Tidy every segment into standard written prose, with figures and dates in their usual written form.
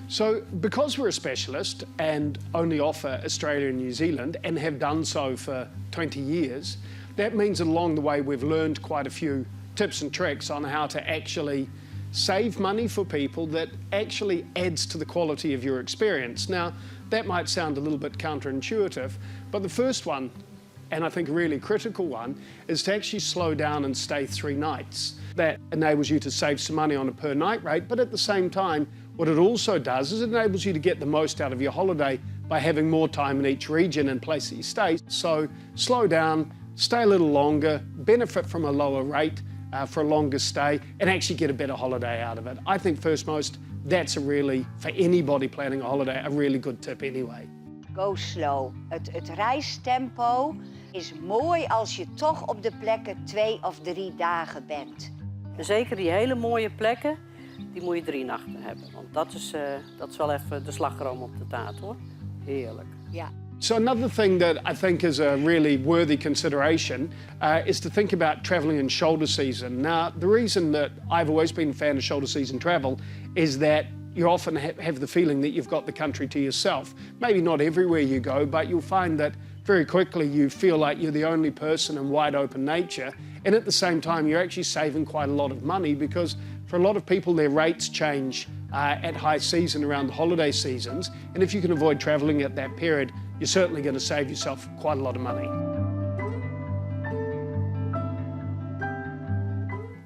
So because we're a specialist and only offer Australia and New Zealand and have done so for 20 years, that means that along the way we've learned quite a few tips and tricks on how to actually save money for people that actually adds to the quality of your experience. Now, that might sound a little bit counterintuitive, but the first one, and I think a really critical one, is to actually slow down and stay 3 nights. That enables you to save some money on a per night rate, but at the same time, what it also does is it enables you to get the most out of your holiday by having more time in each region and place that you stay. So slow down, stay a little longer, benefit from a lower rate for a longer stay, and actually get a better holiday out of it. I think first that's a really, for anybody planning a holiday, a really good tip anyway. Go slow. Het reistempo is mooi als je toch op de plekken 2 of 3 dagen bent. Zeker die hele mooie plekken, die moet je 3 nachten hebben. Want dat is wel even de slagroom op de taart, hoor. Heerlijk. Ja. So another thing that I think is a really worthy consideration is to think about travelling in shoulder season. Now, the reason that I've always been a fan of shoulder season travel is that you often have the feeling that you've got the country to yourself. Maybe not everywhere you go, but you'll find that very quickly you feel like you're the only person in wide open nature, and at the same time you're actually saving quite a lot of money, because for a lot of people their rates change at high season around the holiday seasons, and if you can avoid travelling at that period, you're certainly going to save yourself quite a lot of money.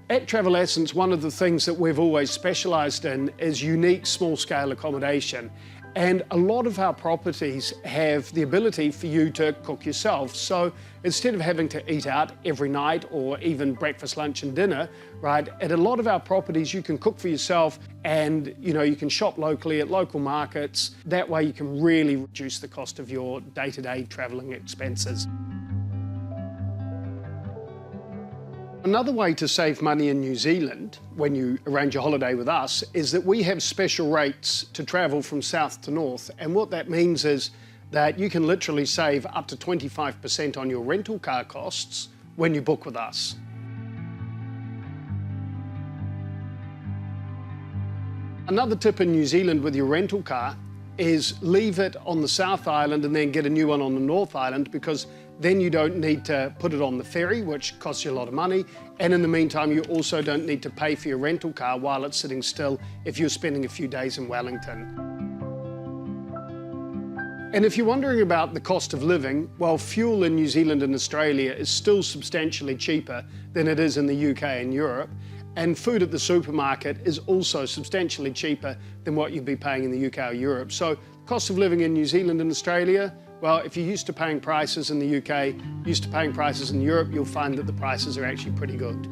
At Travel Essence, one of the things that we've always specialised in is unique small-scale accommodation. And a lot of our properties have the ability for you to cook yourself. So instead of having to eat out every night or even breakfast, lunch and dinner, right, at a lot of our properties you can cook for yourself, and you can shop locally at local markets. That way you can really reduce the cost of your day-to-day travelling expenses. Another way to save money in New Zealand when you arrange a holiday with us is that we have special rates to travel from south to north, and what that means is that you can literally save up to 25% on your rental car costs when you book with us. Another tip in New Zealand with your rental car is leave it on the South Island and then get a new one on the North Island, because then you don't need to put it on the ferry, which costs you a lot of money. And in the meantime, you also don't need to pay for your rental car while it's sitting still if you're spending a few days in Wellington. And if you're wondering about the cost of living, well, fuel in New Zealand and Australia is still substantially cheaper than it is in the UK and Europe. And food at the supermarket is also substantially cheaper than what you'd be paying in the UK or Europe. So cost of living in New Zealand and Australia, well, if you're used to paying prices in the UK, used to paying prices in Europe, you'll find that the prices are actually pretty good.